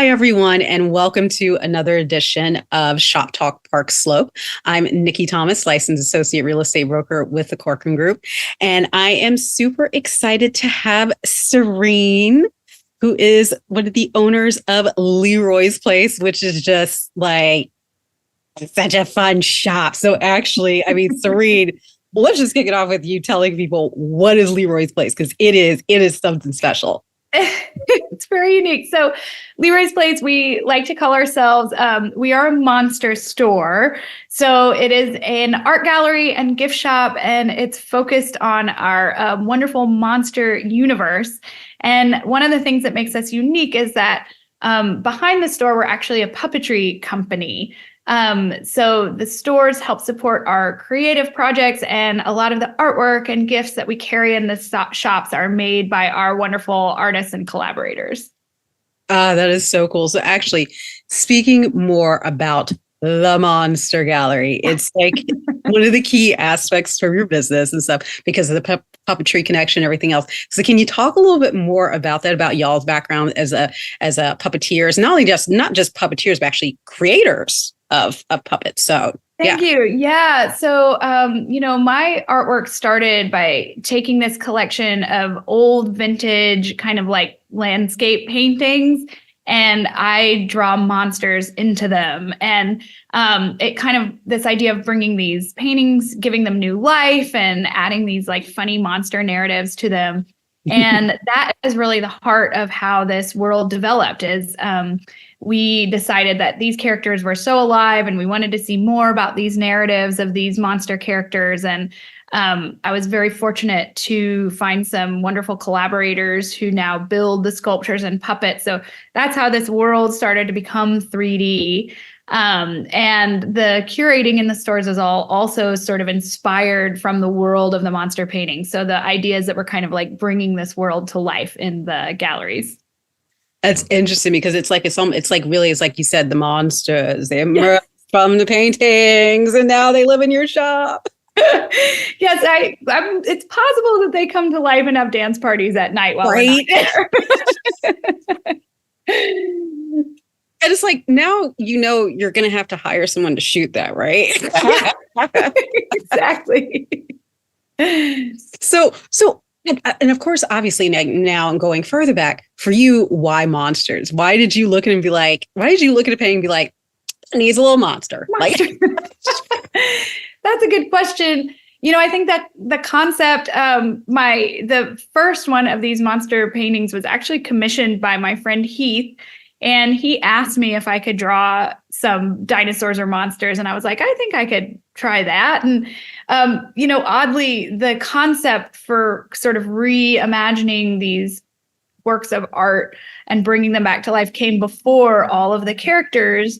Hi, everyone, and welcome to another edition of Shop Talk Park Slope. I'm Nikki Thomas, licensed associate real estate broker with the Corcoran Group, and I am super excited to have Serene, who is one of the owners of Leroy's Place, which is just like such a fun shop. So actually, I mean, Serene, let's just kick it off with you telling people what is Leroy's Place, because it is something special. It's very unique. So Leroy's Place, we like to call ourselves, we are a monster store. So it is an art gallery and gift shop, and it's focused on our wonderful monster universe. And one of the things that makes us unique is that behind the store, we're actually a puppetry company. So the stores help support our creative projects, and a lot of the artwork and gifts that we carry in the shops are made by our wonderful artists and collaborators. That is so cool. So actually, speaking more about the Monster Gallery, it's like one of the key aspects for your business and stuff because of the puppetry connection, everything else. So can you talk a little bit more about that, about y'all's background as a puppeteers, not just puppeteers, but actually creators of puppets. So Thank you. Yeah. So, my artwork started by taking this collection of old vintage kind of like landscape paintings, and I draw monsters into them. And it kind of this idea of bringing these paintings, giving them new life and adding these like funny monster narratives to them. And that is really the heart of how this world developed is we decided that these characters were so alive and we wanted to see more about these narratives of these monster characters. And I was very fortunate to find some wonderful collaborators who now build the sculptures and puppets. So that's how this world started to become 3D. And the curating in the stores is all also sort of inspired from the world of the monster painting. So the ideas that we're kind of like bringing this world to life in the galleries. that's interesting because it's like you said, the monsters, they emerge from the paintings and now they live in your shop. Yes, it's possible that they come to life and have dance parties at night while we're not there. And it's like, now you're going to have to hire someone to shoot that, right? Exactly. So, and of course, obviously now and going further back for you, why monsters? Why did you look at it and be like, why did you look at a painting and be like, it needs a little monster? Like, that's a good question. I think that the concept, the first one of these monster paintings was actually commissioned by my friend Heath. And he asked me if I could draw some dinosaurs or monsters. And I was like, I think I could try that. And, oddly, the concept for sort of reimagining these works of art and bringing them back to life came before all of the characters.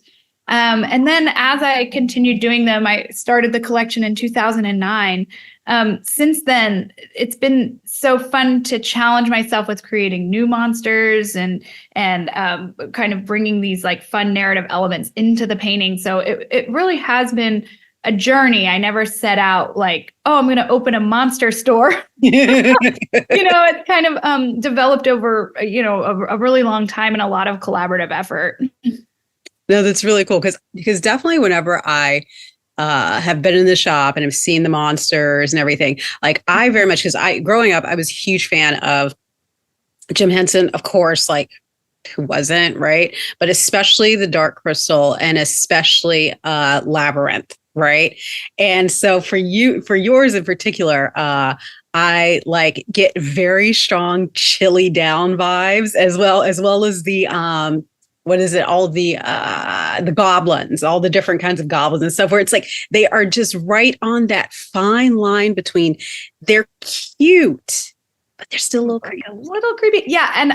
And then as I continued doing them, I started the collection in 2009. Since then, it's been so fun to challenge myself with creating new monsters and kind of bringing these like fun narrative elements into the painting. So it really has been a journey. I never set out like, oh, I'm going to open a monster store. It's kind of developed over, a really long time and a lot of collaborative effort. No, that's really cool because definitely whenever I have been in the shop and have seen the monsters and everything, like I very much, because growing up, I was a huge fan of Jim Henson, of course, like who wasn't, right? But especially the Dark Crystal and especially Labyrinth, right? And so for yours in particular, I like get very strong chilly down vibes as well as the what is it? All the goblins, all the different kinds of goblins and stuff, where it's like they are just right on that fine line between they're cute, but they're still a little creepy. Yeah, and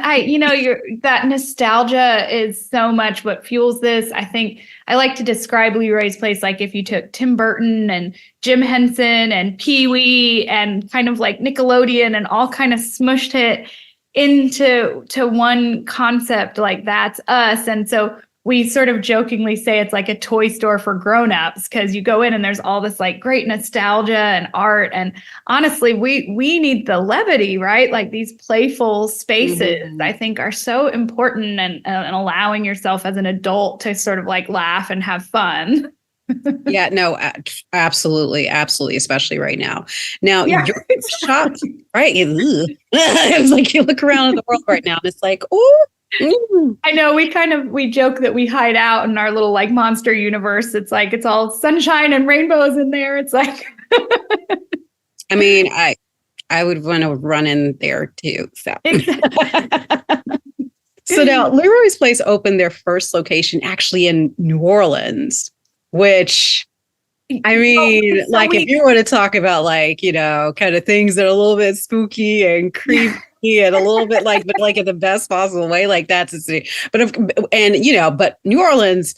that nostalgia is so much what fuels this. I think I like to describe Leroy's Place like if you took Tim Burton and Jim Henson and Pee-wee and kind of like Nickelodeon and all kind of smushed it into one concept, like that's us. And so we sort of jokingly say it's like a toy store for grown-ups because you go in and there's all this like great nostalgia and art. And honestly, we need the levity, right? Like these playful spaces, I think are so important and allowing yourself as an adult to sort of like laugh and have fun. Yeah, no, absolutely, absolutely, especially right now. Now, Yeah. you're shocked, right? It's like you look around in the world right now and it's like, oh, I know we joke that we hide out in our little like monster universe. It's like it's all sunshine and rainbows in there. It's like I mean, I would want to run in there too. So. So now Leroy's Place opened their first location actually in New Orleans, which I mean, so like if you want to talk about like, you know, kind of things that are a little bit spooky and creepy and a little bit like, but like in the best possible way, like that's a city. And you know, but New Orleans,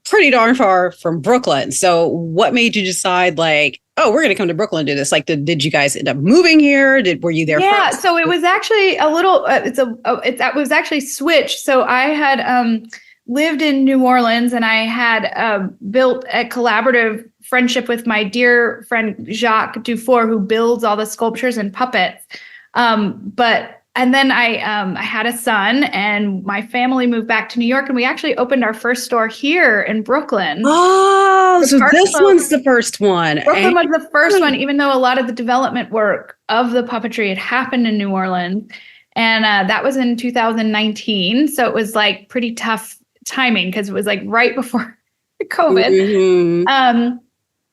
pretty darn far from Brooklyn. So what made you decide like, oh, we're going to come to Brooklyn and do this? Like, did you guys end up moving here? Were you there Yeah, first? so it was actually a little. It was actually switched. So I had lived in New Orleans, and I had built a collaborative friendship with my dear friend Jacques Dufour, who builds all the sculptures and puppets. And then I had a son, and my family moved back to New York, and we actually opened our first store here in Brooklyn. Oh, so this one's the first one. Brooklyn was the first one, even though a lot of the development work of the puppetry had happened in New Orleans. And that was in 2019. So it was like pretty tough timing because it was like right before COVID.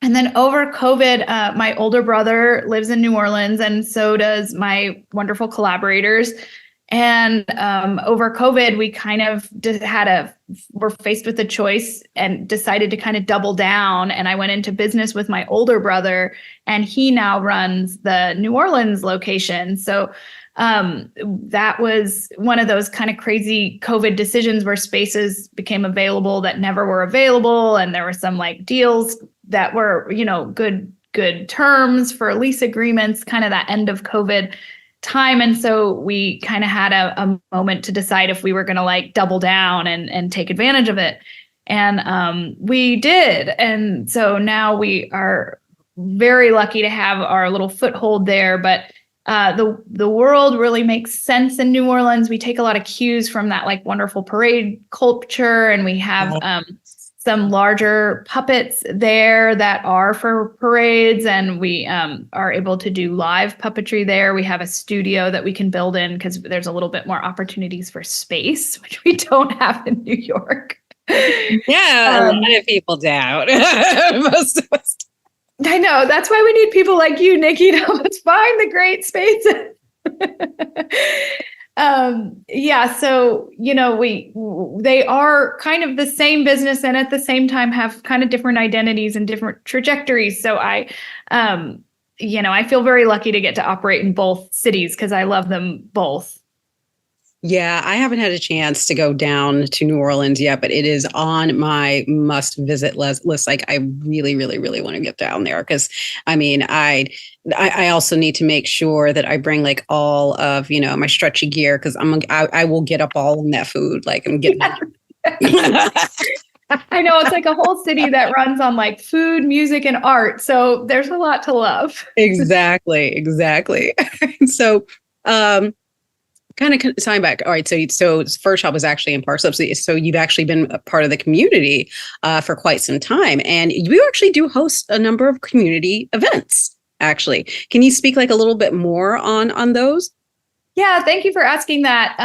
And then over COVID, my older brother lives in New Orleans, and so does my wonderful collaborators. And over COVID, we kind of were faced with a choice and decided to kind of double down. And I went into business with my older brother, and he now runs the New Orleans location. So that was one of those kind of crazy COVID decisions where spaces became available that never were available. And there were some like deals that were, you know, good terms for lease agreements, kind of that end of COVID time. And so we kind of had a moment to decide if we were going to like double down and take advantage of it. And we did. And so now we are very lucky to have our little foothold there. But the world really makes sense in New Orleans. We take a lot of cues from that like wonderful parade culture, and we have some larger puppets there that are for parades, and we are able to do live puppetry there. We have a studio that we can build in because there's a little bit more opportunities for space, which we don't have in New York. Yeah, a lot of people doubt. Most of us. I know. That's why we need people like you, Nikki, to help us find the great spaces. Yeah, so you know, they are kind of the same business, and at the same time have kind of different identities and different trajectories. So I feel very lucky to get to operate in both cities because I love them both. Yeah, I haven't had a chance to go down to New Orleans yet, but it is on my must visit list. Like I really, really, really want to get down there because I mean, I also need to make sure that I bring like all of, you know, my stretchy gear because I will get up all in that food. Like I'm getting. I know, it's like a whole city that runs on like food, music, and art. So there's a lot to love. Exactly. So, kind of time back. All right. So first shop was actually in Park Slope. So you've actually been a part of the community for quite some time. And you actually do host a number of community events, actually. Can you speak like a little bit more on those? Yeah, thank you for asking that.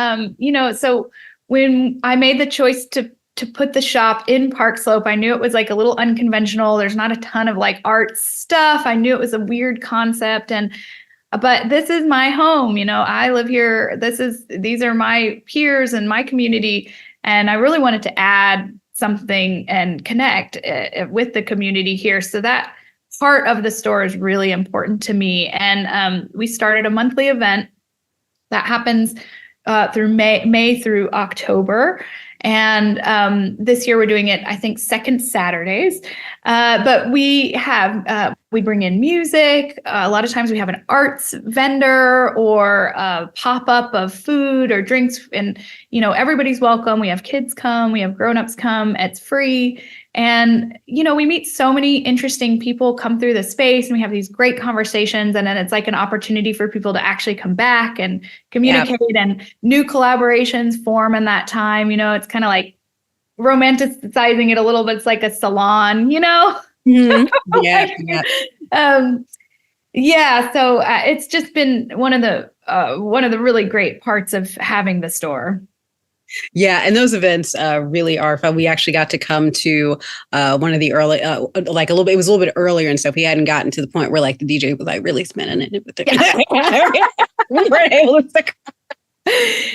So when I made the choice to put the shop in Park Slope, I knew it was like a little unconventional. There's not a ton of like art stuff. I knew it was a weird concept, but this is my home. You know, I live here. These are my peers and my community. And I really wanted to add something and connect with the community here. So that part of the store is really important to me. And we started a monthly event that happens through May through October. And this year we're doing it, I think, second Saturdays. But we bring in music. A lot of times we have an arts vendor or a pop-up of food or drinks. And, everybody's welcome. We have kids come, we have grown-ups come. It's free. And, we meet so many interesting people come through the space and we have these great conversations. And then it's like an opportunity for people to actually come back and communicate and new collaborations form in that time. It's kind of like romanticizing it a little bit. It's like a salon, Mm-hmm. Yeah. Yeah. So it's just been one of the really great parts of having the store. Yeah, and those events really are fun. We actually got to come to one of the early, like it was a little bit earlier and stuff. We hadn't gotten to the point where like the DJ was like really spinning it. We weren't able to stick.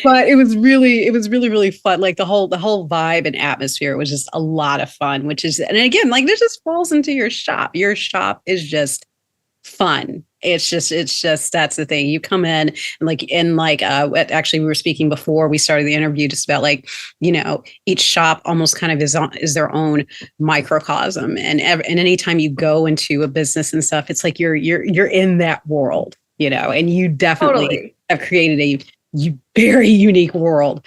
But it was really, really fun. Like the whole vibe and atmosphere was just a lot of fun, and again, like this just falls into your shop. Your shop is just fun. It's just that's the thing. You come in and actually we were speaking before we started the interview just about like, each shop almost kind of is their own microcosm. And anytime you go into a business and stuff, it's like you're in that world, and you definitely have created a very unique world.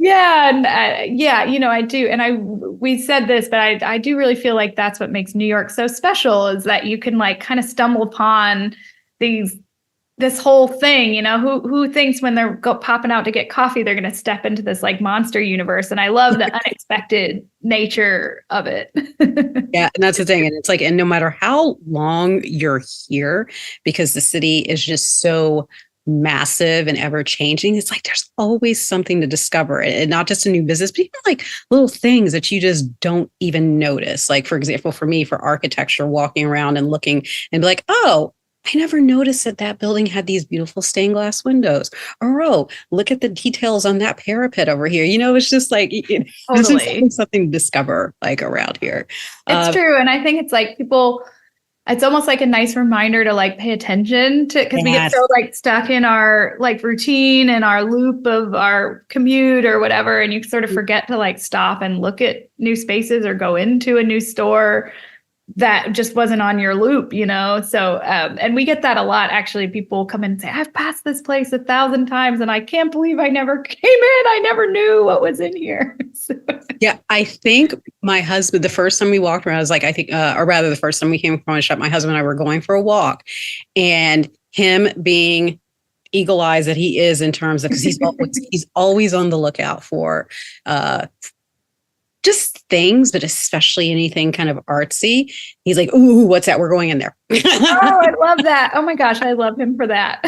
Yeah. And I do. And we said this, but I do really feel like that's what makes New York so special is that you can like kind of stumble upon this whole thing, who thinks when they're popping out to get coffee, they're going to step into this like monster universe. And I love the unexpected nature of it. Yeah. And that's the thing. And it's like, and no matter how long you're here, because the city is just so massive and ever changing, it's like there's always something to discover, and not just a new business, but even like little things that you just don't even notice. Like, for example, for me, for architecture, walking around and looking and be like, oh, I never noticed that building had these beautiful stained glass windows. Or, oh, look at the details on that parapet over here. It's just like it's just something to discover like around here. It's true. And I think it's like it's almost like a nice reminder to like pay attention to, because we get so like stuck in our like routine and our loop of our commute or whatever. And you sort of forget to like stop and look at new spaces or go into a new store that just wasn't on your loop, So, and we get that a lot. Actually, people come in and say, I've passed this place 1,000 times and I can't believe I never came in. I never knew what was in here. Yeah, I think my husband, the first time we walked around, I was like, or rather the first time we came from a shop, my husband and I were going for a walk, and him being eagle eyes that he is in terms of, because he's always on the lookout for just things, but especially anything kind of artsy. He's like, ooh, what's that? We're going in there. Oh, I love that. Oh my gosh, I love him for that.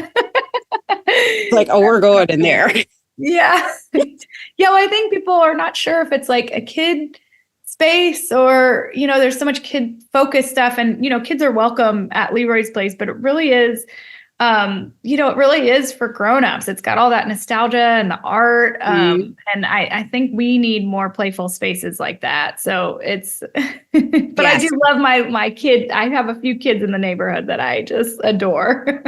Like, oh, we're going in there. Yeah. Yeah, well, I think people are not sure if it's like a kid space or, there's so much kid focused stuff and, kids are welcome at Leroy's place, but it really is, it really is for grownups. It's got all that nostalgia and the art. And I think we need more playful spaces like that. So it's, but yes. I do love my kid. I have a few kids in the neighborhood that I just adore.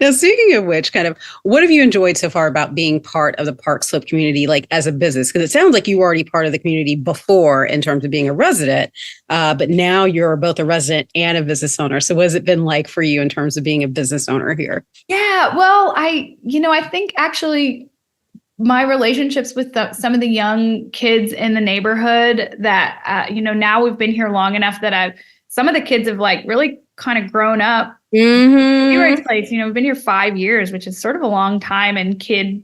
Now, speaking of which, kind of, what have you enjoyed so far about being part of the Park Slope community, like as a business? Because it sounds like you were already part of the community before in terms of being a resident, but now you're both a resident and a business owner. So what has it been like for you in terms of being a business owner here? Yeah, well, I think actually my relationships with some of the young kids in the neighborhood that, now we've been here long enough that some of the kids have like really kind of grown up. Leroy's place, we've been here 5 years, which is sort of a long time in kid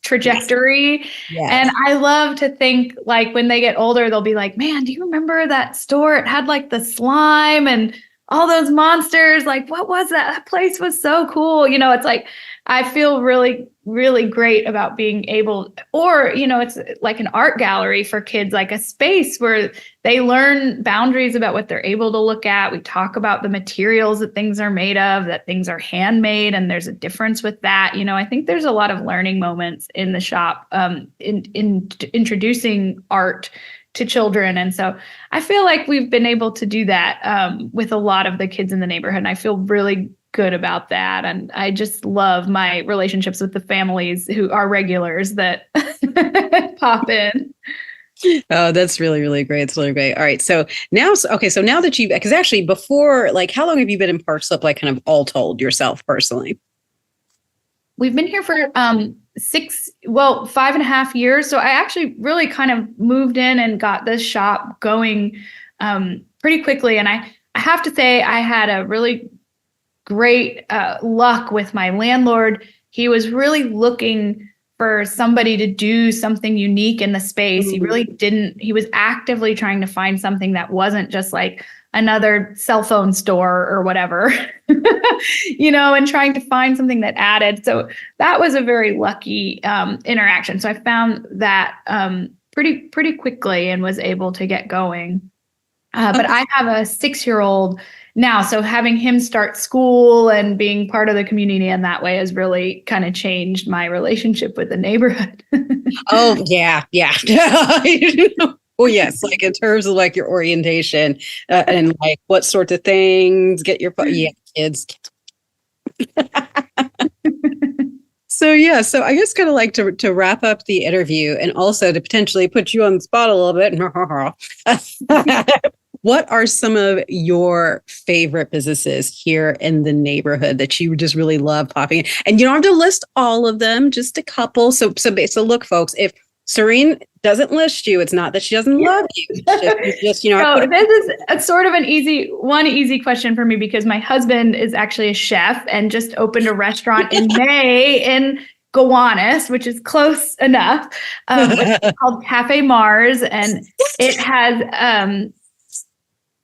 trajectory. Yes. And I love to think like when they get older, they'll be like, man, do you remember that store? It had like the slime and all those monsters. Like, what was that? That place was so cool. It's like, I feel really, really great about being able, or, it's like an art gallery for kids, like a space where they learn boundaries about what they're able to look at. We talk about the materials that things are made of, that things are handmade, and there's a difference with that. I think there's a lot of learning moments in the shop in introducing art to children. And so I feel like we've been able to do that with a lot of the kids in the neighborhood. And I feel really good about that. And I just love my relationships with the families who are regulars that pop in. Oh, that's really, really great. It's really great. All right. So now, okay. So now that because actually before, like, how long have you been in Park Slope, like kind of all told yourself personally? We've been here for 5.5 years. So I actually really kind of moved in and got this shop going pretty quickly. And I have to say, I had a really great luck with my landlord. He was really looking for somebody to do something unique in the space. He really didn't, he was actively trying to find something that wasn't just like another cell phone store or whatever, and trying to find something that added. So that was a very lucky interaction. So I found that pretty quickly and was able to get going. But I have a 6-year-old now, so having him start school and being part of the community in that way has really kind of changed my relationship with the neighborhood. Oh, yeah. Yeah. Oh, yes. Like in terms of like your orientation and like what sorts of things get your, yeah, kids. So, yeah. So I guess kind of like to wrap up the interview and also to potentially put you on the spot a little bit. What are some of your favorite businesses here in the neighborhood that you just really love popping in? And you don't have to list all of them, just a couple. So look, folks, if Serene doesn't list you, it's not that she doesn't love you. It's just So this is a sort of an easy question for me because my husband is actually a chef and just opened a restaurant in May in Gowanus, which is close enough, which is called Cafe Mars. And it has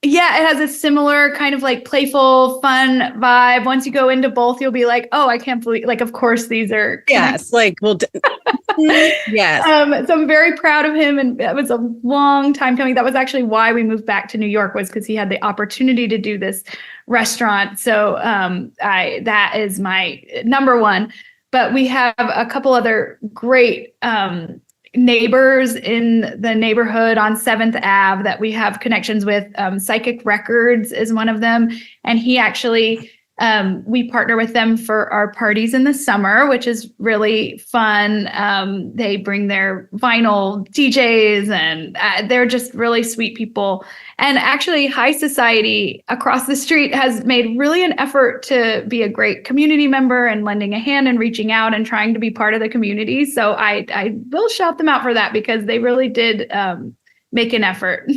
it has a similar kind of like playful, fun vibe. Once you go into both, you'll be like, oh, I can't believe, like, of course, these are. Yes, like, well, yes. So I'm very proud of him. And it was a long time coming. That was actually why we moved back to New York, was because he had the opportunity to do this restaurant. So that is my number one. But we have a couple other great neighbors in the neighborhood on 7th Ave that we have connections with. Psychic Records is one of them. And he actually, we partner with them for our parties in the summer, which is really fun. They bring their vinyl DJs and they're just really sweet people. And actually High Society across the street has made really an effort to be a great community member and lending a hand and reaching out and trying to be part of the community. So I will shout them out for that because they really did make an effort.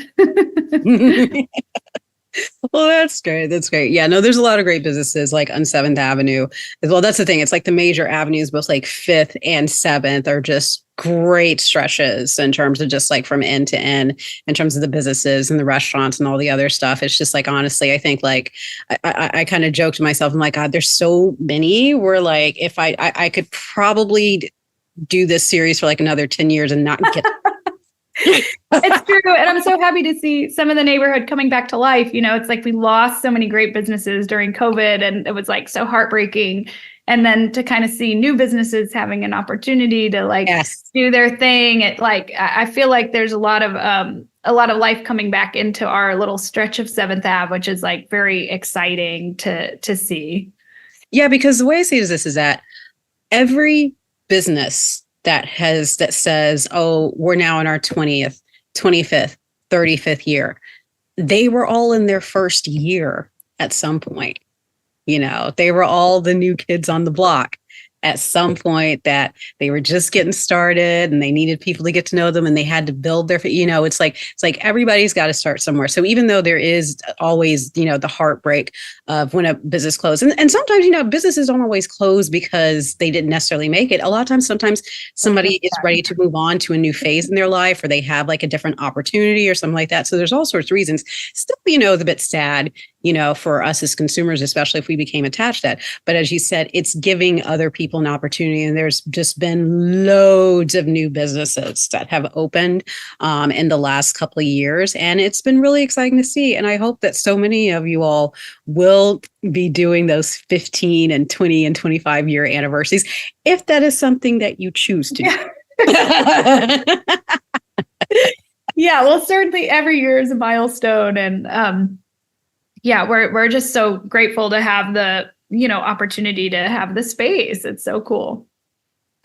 Well, that's great. That's great. Yeah, no, there's a lot of great businesses like on 7th Avenue as well. That's the thing. It's like the major avenues, both like 5th and 7th are just great stretches in terms of just like from end to end, in terms of the businesses and the restaurants and all the other stuff. It's just like, honestly, I think like I kind of joke to myself, I'm like, God, there's so many where like if I could probably do this series for like another 10 years and not get It's true. And I'm so happy to see some of the neighborhood coming back to life. It's like we lost so many great businesses during COVID and it was like so heartbreaking. And then to kind of see new businesses having an opportunity to like do their thing. It like, I feel like there's a lot of life coming back into our little stretch of 7th Ave, which is like very exciting to see. Yeah, because the way I see it is this is that every business that says, oh, we're now in our 20th, 25th, 35th year. They were all in their first year at some point. They were all the new kids on the block at some point, that they were just getting started and they needed people to get to know them and they had to build their, it's like everybody's got to start somewhere. So even though there is always, the heartbreak of when a business closes, and sometimes, businesses don't always close because they didn't necessarily make it. A lot of times, sometimes somebody is ready to move on to a new phase in their life, or they have like a different opportunity or something like that. So there's all sorts of reasons. Still, it's a bit sad, for us as consumers, especially if we became attached to that. But as you said, it's giving other people an opportunity. And there's just been loads of new businesses that have opened in the last couple of years. And it's been really exciting to see. And I hope that so many of you all will be doing those 15 and 20 and 25 year anniversaries, if that is something that you choose to do. Yeah, well, certainly every year is a milestone. And we're just so grateful to have the opportunity to have the space. It's so cool.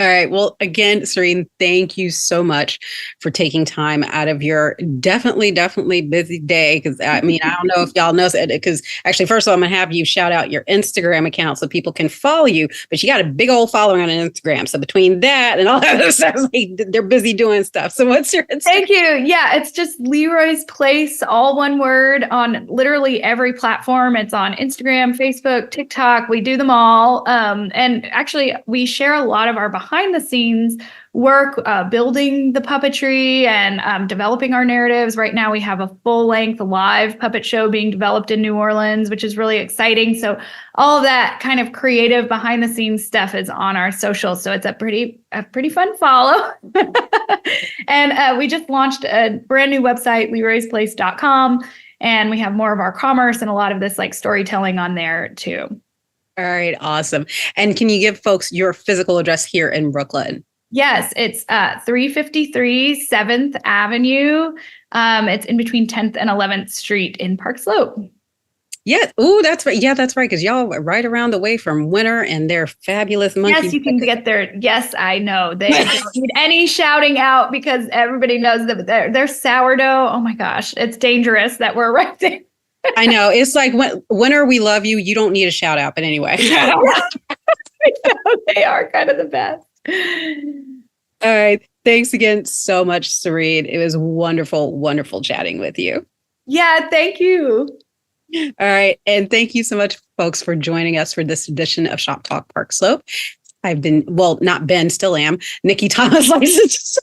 All right. Well, again, Serene, thank you so much for taking time out of your definitely busy day. Because I mean, I don't know if y'all know, because actually, first of all, I'm going to have you shout out your Instagram account so people can follow you. But you got a big old following on Instagram. So between that and all that other stuff, like, they're busy doing stuff. So what's your Instagram? Thank you. Yeah, it's just Leroy's Place, all one word, on literally every platform. It's on Instagram, Facebook, TikTok. We do them all. And actually, we share a lot of our behind the scenes work, building the puppetry and developing our narratives. Right now, we have a full length live puppet show being developed in New Orleans, which is really exciting. So all of that kind of creative behind the scenes stuff is on our socials. So it's a pretty fun follow. And we just launched a brand new website, leroysplace.com. And we have more of our commerce and a lot of this like storytelling on there too. All right. Awesome. And can you give folks your physical address here in Brooklyn? Yes, it's 353 7th Avenue. It's in between 10th and 11th Street in Park Slope. Yeah. Oh, that's right. Yeah, that's right. Because y'all are right around the way from Winter and their fabulous monkey. Yes, you can get there. Yes, I know. They don't need any shouting out because everybody knows that they're sourdough. Oh my gosh, it's dangerous that we're right there. I know. It's like, Winter, we love you. You don't need a shout out. But anyway. I know, they are kind of the best. All right. Thanks again so much, Serene. It was wonderful, wonderful chatting with you. Yeah, thank you. All right. And thank you so much, folks, for joining us for this edition of Shop Talk Park Slope. I've been, well, not been, still am, Nikki Thomas, licensed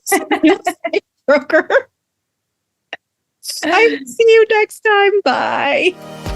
broker. I will see you next time. Bye.